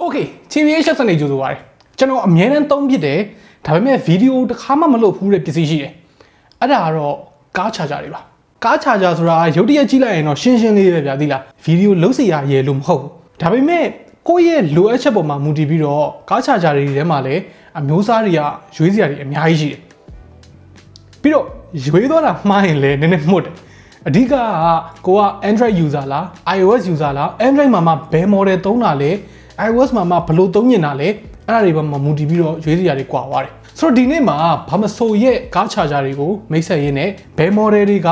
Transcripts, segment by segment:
Okay, TBH Labs နေကြိုဆိုပါတယ်ကျွန်တော်အမြဲတမ်းသုံးဖြစ်တယ်ဒါပေမဲ့ဗီဒီယိုတစ်ခါမှမလုပ်ဘူးတဲ့ပစ္စည်းရှိတယ်အဲ့ဒါကတော့ကားချာဂျာတွေပါကားချာဂျာဆိုတာရုပ်တရက်ကြည့်လိုက်ရင်တော့ရှင်းရှင်းလေးပဲဗျာသိလားဗီဒီယိုလုံးစီရရဲလို့မဟုတ်ဘူးဒါပေမဲ့ကိုယ့်ရဲ့လိုအပ်ချက်ပေါ်မှာမူတည်ပြီးတော့ကားချာဂျာတွေထဲမှာလည်းအမျိုးအစားတွေကရွေးစရာတွေအများကြီးရှိတယ်ပြီးတော့ရွေးသွားတာမှားရင်လည်းနည်းနည်းမှုတ်တယ်အဓိကကိုက Android user လား iOS user လား Android မှာမှဘယ် model သုံးတာလဲ iOS မှာမှဘယ်လိုသုံးနေတာလဲအဲ့ဒါတွေပေါ်မှာမူတည်ပြီးတော့ရွေးစရာတွေကွာသွားတယ်ဆိုတော့ဒီနေ့မှာဘာမဆိုရဲ့ကားချာဂျာတွေကိုမိတ်ဆက်ရင်းနဲ့ဘယ် model တွေက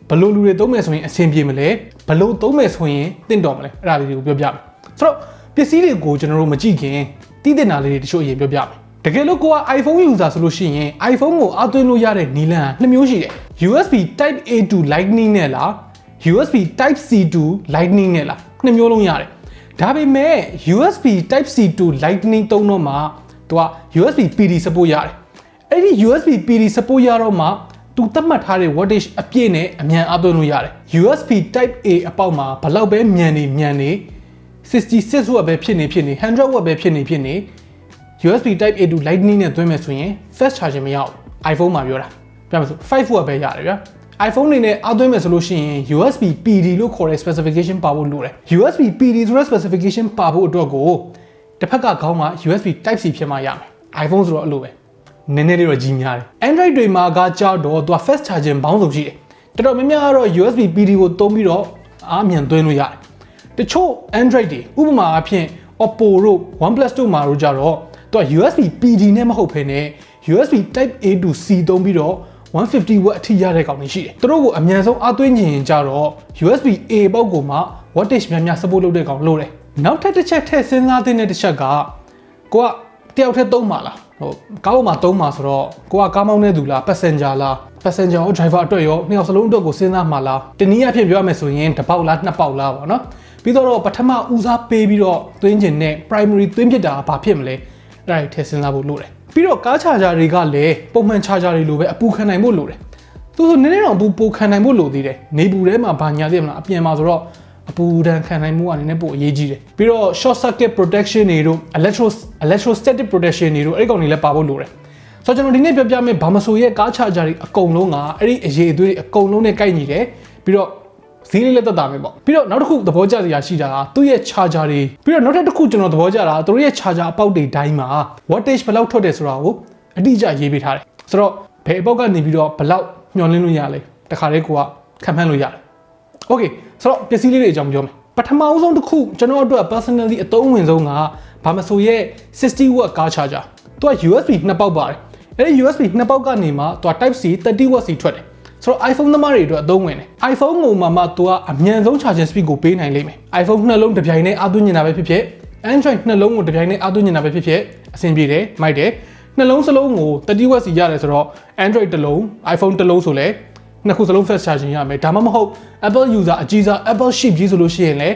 ဘယ်လိုလူတွေသုံးမယ်ဆိုရင်အဆင်ပြေမလဲဘယ်လိုသုံးမယ်ဆိုရင်တင့်တော်မလဲအဲ့ဒါလေးတွေကိုပြောပြမယ်ဆိုတော့ပစ္စည်းတွေကိုကျွန်တော်တို့မကြည့်ခင်သိတဲ့နာလေးတွေတချို့အရင်ပြောပြမယ်တကယ်လို့ကိုက iPhone user ဆိုလို့ရှိရင် iPhone ကိုအသွင်းလို့ရတဲ့နည်းလမ်းနှစ်မျိုးရှိတယ် USB Type A to Lightning နဲ့လား USB Type C to Lightning နဲ့လားနှစ်မျိုးလုံးရတယ်ဒါပေမဲ့ USB Type C to Lightning သုံးတော့မှသူက USB PD support ရတယ်အဲ့ဒီ USB PD support ရတော့မှသူသတ်မှတ်ထားတဲ့ wattage အပြည့်နဲ့အမြန်အသွင်းလို့ရတယ် USB Type A အပေါက်မှာဘယ်လောက်ပဲမြန်နေ66 watt ပဲဖြစ်နေ100 watt ပဲဖြစ်နေUSB Type A to Lightning နဲ့သွင်းမယ်ဆိုရင် fast charging မရဘူး iPhone မှာပြောတာပြောမယ်ဆို5 watt ပဲရတယ်ဗျာ iPhone နေနဲ့အသွင်းမယ်ဆိုလို့ရှိရင် USB PD လို့ခေါ်တဲ့ specification ပါဖို့လိုတယ် USB PD ဆိုတဲ့ specification ပါဖို့အတွက်ကိုတစ်ဖက်ကခေါင်းမှာ USB Type C ဖြစ်မှရမယ် iPhone ဆိုတော့အဲ့လိုပဲနည်းနည်းလေးတော့ကြီးများတယ် Android တွေမှာကကြောက်တော့သူက fast charging ဘောင်းစုံရှိတယ်တော်တော်များများကတော့ USB PD ကိုသုံးပြီးတော့အားမြန်သွင်းလို့ရတယ်တချို့ Android တွေဥပမာအဖြစ် Oppo တို့ OnePlus တို့မှာတို့ကြတော့သူက USB PD နဲ့မဟုတ်ဘဲနဲ့ USB Type A to C သုံးပြီးတော့150 watt အထိရတဲ့ကောင်တွေရှိတယ်။သူတို့ကိုအမြန်ဆုံးအသွင်းခြင်းကြတော့ USB A ပေါက်ကိုမှ wattage များများ support လုပ်တဲ့ကောင်လို့တယ်။နောက်ထပ်တစ်ချက်ထည့်စဉ်းစားသင့်တဲ့တစ်ချက်ကကိုကတယောက်တည်းသုံးပါလား။ဟိုကားပေါ်မှာသုံးပါဆိုတော့ကိုကကားမောင်းနေသူလား passenger လား passenger ရော driver အတွက်ရောနှစ်ယောက်စလုံးအတွက်ကိုစဉ်းစားမှာလား။တနည်းအားဖြင့်ပြောရမယ်ဆိုရင်တစ်ပေါက်လားနှစ်ပေါက်လားပေါ့နော်။ပြီးတော့ပထမဦးစားပေးပြီးတော့သွင်းခြင်းနဲ့ primary သွင်းဖြစ်တာဘာဖြစ်မလဲ။အဲ့ဒါထည့်စဉ်းစားဖို့လိုတယ်။ပြီးတော့ကားချာဂျာတွေကလည်းပုံမှန်ချာဂျာတွေလိုပဲအပူခံနိုင်ဖို့လိုတယ်။သူဆိုနည်းနည်းတော့အပူပိုခံနိုင်ဖို့လိုသေးတယ်။နေပူထဲမှာဘာညာသိမလားအပြင်မှာဆိုတော့အပူဒဏ်ခံနိုင်မှုကနည်းနည်းပိုအရေးကြီးတယ်။ပြီးတော့ short circuit protection တွေတို့ electrostatic protection တွေတို့အဲ့ကောင်တွေလည်းပါဖို့လိုတယ်။ဆိုတော့ကျွန်တော်ဒီနေ့ပြောပြမယ့်ဘာမဆိုရဲ့ကားချာဂျာတွေအကုန်လုံးကအဲ့ဒီအရေးအသွေးတွေအကုန်လုံးနဲ့ကိုက်ညီတယ်။ပြီးတော့ဈေးလေးလည်းတက်တာပဲပေါ့ပြီးတော့နောက်တစ်ခုသဘောကျစရာရှိတာကသူ့ရဲ့ charger တွေပြီးတော့နောက်တစ်ခုကျွန်တော်သဘောကျတာသူတို့ရဲ့ charger အပေါက်တွေတိုင်းမှာ wattage ဘယ်လောက်ထွက်တယ်ဆိုတာကိုအတိအကျရေးပေးထားတယ်ဆိုတော့ဘယ်အပေါက်ကနေပြီးတော့ဘယ်လောက်ညှော်လင်းလို့ရလဲတခါလေးကိုကခံမှန်းလို့ရတယ် okay ဆိုတော့ပစ္စည်းလေးတွေအကြောင်းပြောမယ်ပထမအဆုံးတစ်ခုကျွန်တော်အတွက် personally အသုံးဝင်ဆုံးကဘာမဆိုရဲ့60 watt car charger သူက USB နှစ်ပေါက်ပါတယ်အဲ့ဒီ USB နှစ်ပေါက်ကနေမှသူက Type C 30 watt စီထွက်တယ်ဆိုတော့ iPhone သမားတွေအတွက်အသုံးဝင်တယ် iPhone ကိုမှသူကအမြန်ဆုံး charging speed ကိုပေးနိုင်လိမ့်မယ် iPhone နှလုံးတစ်ပြိုင်တည်းအသွင်းနေတာပဲဖြစ်ဖြစ် Android နှလုံးကိုတစ်ပြိုင်တည်းအသွင်းနေတာပဲဖြစ်ဖြစ်အဆင်ပြေတယ်မိုက်တယ်နှလုံးစလုံးကို30 watt စီရတယ်ဆိုတော့ Android တစ်လုံး iPhone တစ်လုံးဆိုလဲနှစ်ခုစလုံး fast charging ရမယ်ဒါမှမဟုတ် Apple user အကြီးစား Apple ship ကြီးဆိုလို့ရှိရင်လဲ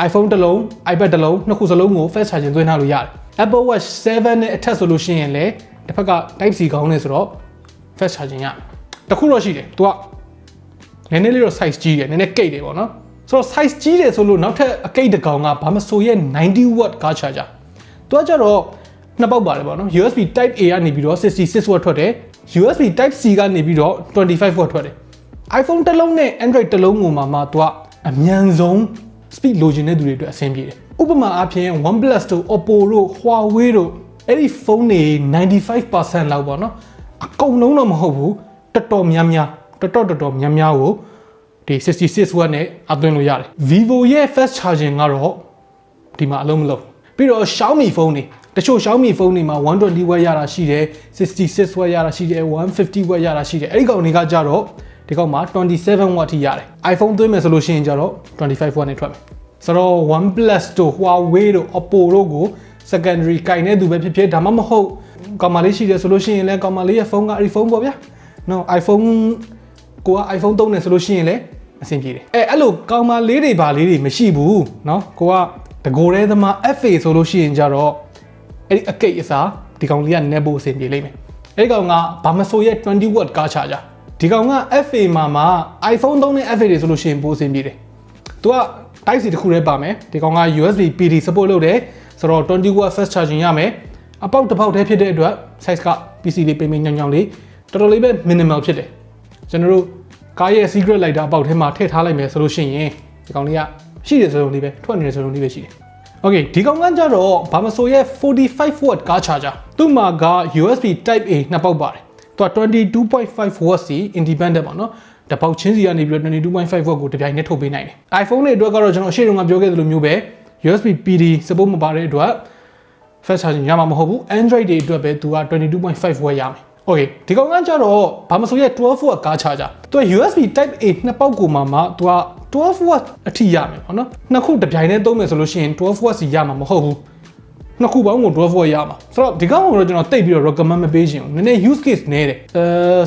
iPhone တစ်လုံး iPad တစ်လုံးနှစ်ခုစလုံးကို fast charging သွင်းထားလို့ရတယ် Apple Watch 7နဲ့အထက်ဆိုလို့ရှိရင်လဲတစ်ဖက်က Type C ကောင်းနေဆိုတော့ fast charging ရတခုတော့ရှိတယ်သူကနည်းနည်းလေးတော့ size ကြီးတယ်နည်းနည်းကိတ်တယ်ပေါ့နော်ဆိုတော့ size ကြီးတယ်ဆိုလို့နောက်ထပ်အကိတ်တစ်ကောင်ကဘာမဆိုရဲ့90 watt car charger သူကကြတော့နှစ်ပေါက်ပါတယ်ပေါ့နော် USB Type A ကနေပြီးတော့66 watt ထွက်တယ် USB Type C ကနေပြီးတော့25 watt ထွက်တယ် iPhone တစ်လုံးနဲ့ Android တစ်လုံးကိုမှသူကအမြန်ဆုံး speed လိုချင်တဲ့သူတွေအတွက်အဆင်ပြေတယ်ဥပမာအားဖြင့် OnePlus တို့ Oppo တို့ Huawei တို့အဲ့ဒီဖုန်းတွေ 95% လောက်ပေါ့နော်အကုန်လုံးတော့မဟုတ်ဘူးတော်တော်များများကိုဒီ66 watt နဲ့အသွင်းလို့ရတယ် Vivo ရဲ့ fast charging ကတော့ဒီမှာအလုံးမလုံးပြီးတော့ Xiaomi ဖုန်းတွေတချို့ Xiaomi ဖုန်းတွေမှာ120 watt ရတာရှိတယ်66 watt ရတာရှိတယ်150 watt ရတာရှိတယ်အဲ့ဒီကောင်တွေကကြတော့ဒီကောင်မှာ27 watt ထိရတယ် iPhone သွင်းမယ်ဆိုလို့ရှိရင်ကြတော့25 watt နဲ့ထွက်မယ်ဆိုတော့ OnePlus တို့ Huawei တို့ Oppo တို့ကို secondary ကင်နေသူပဲဖြစ်ဖြစ်ဒါမှမဟုတ်ကောင်မလေးရှိတယ်ဆိုလို့ရှိရင်လည်းကောင်မလေးရဲ့ဖုန်းကအဲ့ဒီဖုန်းပေါ့ဗျာနော် iPhone ကိုက iPhone သုံးနေဆိုလို့ရှိရင်လည်းအဆင်ပြေတယ်အဲ့လိုကောင်မလေးတွေပါလေးတွေမရှိဘူးเนาะကိုကတကိုယ်တည်းသမား FA ဆိုလို့ရှိရင်ကြတော့အဲ့ဒီအကိတ်အစားဒီကောင်လေးကနည်းဖို့အဆင်ပြေလိမ့်မယ်အဲ့ဒီကောင်ကဘာမဆိုရဲ့20 watt car charger ဒီကောင်က FA မှာ iPhone သုံးတဲ့ FA တွေဆိုလို့ရှိရင်ပိုအဆင်ပြေတယ်သူက Type C တစ်ခုတည်းပါမယ်ဒီကောင်က USB PD support လုပ်တယ် ဆိုတော့20 watt fast charging ရမယ်အပေါက်တစ်ပေါက်တည်းဖြစ်တဲ့အတွက် size က PC လေးပိမ့်ညောင်လေးတော်တော်လေးပဲ minimal ဖြစ်တယ်ကျွန်တော်တို့ကားရဲ့ secret lighter အပေါက်ထဲမှာထည့်ထားလိုက်မယ်ဆိုလို့ရှိရင်ဒီကောင်လေးကရှိတယ်ဆိုတော့လေးပဲထွက်နေတယ်ဆိုတော့လေးပဲရှိတယ် Okay ဒီကောင်ကကြတော့ဘာမဆိုရဲ့45 watt ကား charger သူ့မှာက USB type A နှစ်ပေါက်ပါတယ်သူက 22.5 watt စီ independent ပါနော်တပေါက်ချင်းစီကနေပြီးတော့ 22.5 watt ကိုတစ်ပြိုင်နက်ထုတ်ပေးနိုင်တယ် iPhone တွေအတွက်ကတော့ကျွန်တော်အရှိတုန်းကပြောခဲ့သလိုမျိုးပဲ USB PD support မပါတဲ့အတွက် fast charging ရမှာမဟုတ်ဘူး Android တွေအတွက်ပဲသူက 22.5 watt ရမယ် Okay ဒီကောင်ကကြတော့ဘာမဆိုရဲ့12 watt ကား charger သူက USB type A နှစ်ပေါက်ကိုမှသူက12 watt အထိရမယ်ပေါ့နော်နှစ်ခုတစ်ပြိုင်တည်းသုံးမယ်ဆိုလို့ရှိရင်12 watt စီရမှာမဟုတ်ဘူးနှစ်ခုပေါင်းကို12 watt ရမှာဆိုတော့ဒီကောင်ကိုတော့ကျွန်တော်တိတ်ပြီးတော့ recommend မပေးချင်ဘူးနည်းနည်း use case နည်းတယ်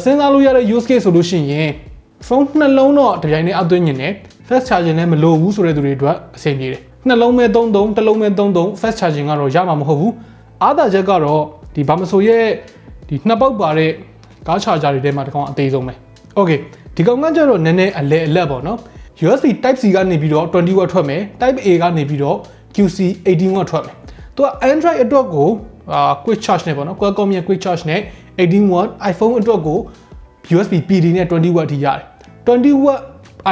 စဉ်းစားလို့ရတဲ့ use case ဆိုလို့ရှိရင်ဖုန်းနှလုံးတော့တစ်ပြိုင်တည်းအသွင်းနေတယ် fast charging လည်းမလိုဘူးဆိုတဲ့သူတွေအတွက်အဆင်ပြေတယ်နှလုံးပဲသုံးတစ်လုံးပဲသုံး fast charging ကတော့ရမှာမဟုတ်ဘူးအားသာချက်ကတော့ဒီဘာမဆိုရဲ့ဒီနှစ်ပေါက်ပါတဲ့ကား charger တွေထဲမှာတစ်ကောင်အသေးဆုံးပဲ Okay ဒီကောင်ကကျတော့နည်းနည်းအလက်ပေါ့နော်USB Type C ကနေပြီးတော့20 watt ထွက်မယ် Type A ကနေပြီးတော့ QC 18 watt ထွက်မယ်သူက Android အတွက်ကိုquick charge နဲ့ပေါ့နော် Qualcomm ရဲ့ quick charge နဲ့18 watt iPhone အတွက်ကို USB PD နဲ့20 watt ထိရတယ်20 watt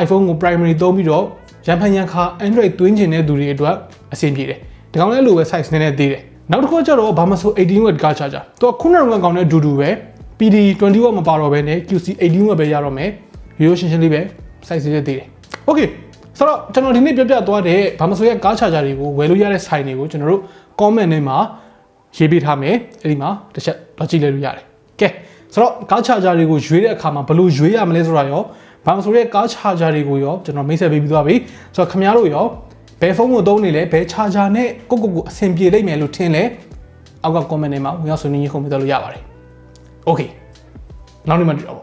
iPhone ကို primary သုံးပြီးတော့ရန်ဖန်ရန်ခါ Android သွင်းချင်တဲ့သူတွေအတွက်အဆင်ပြေတယ်ဒီကောင်လည်းလိုပဲ size နည်းနည်းသေးတယ်နောက်တစ်ခုကျတော့ဘာမှဆို18 watt ကား charger သူကခုနကကောင်နဲ့အတူတူပဲ PD 20 watt မပါတော့ဘဲနဲ့ QC 18 watt ပဲရတော့မယ်ရိုးရှင်းရှင်းလေးပဲ size လေးသေးတယ်Okay ဆိုတော့ကျွန်တော်ဒီနေ့ပြပြသွားတဲ့ဘာမဆိုရဲ့ကား charger တွေကိုဝယ်လို့ရတဲ့ site တွေကိုကျွန်တော်တို့ comment ထဲမှာရေးပေးထားမယ်အဲ့ဒီမှာတစ်ချက်တော့ကြည့်လိုက်လို့ရတယ်ကဲဆိုတော့ကား charger တွေကိုရွေးတဲ့အခါမှာဘယ်လိုရွေးရမလဲဆိုတာရောဘာမဆိုရဲ့ကား charger တွေကိုရောကျွန်တော်မိတ်ဆက်ပေးပြီးသွားပြီဆိုတော့ခင်ဗျားတို့ရောဘယ်ဖုန်းကိုသုံးနေလဲဘယ် charger နဲ့ကိုအဆင်ပြေလိမ့်မယ်လို့ထင်လဲအောက်က comment ထဲမှာဝင်ရောက်ဆွေးနွေးရေးခုံးပေးတော့လို့ရပါတယ် Okay နောက်နေ့မှတွေ့တော့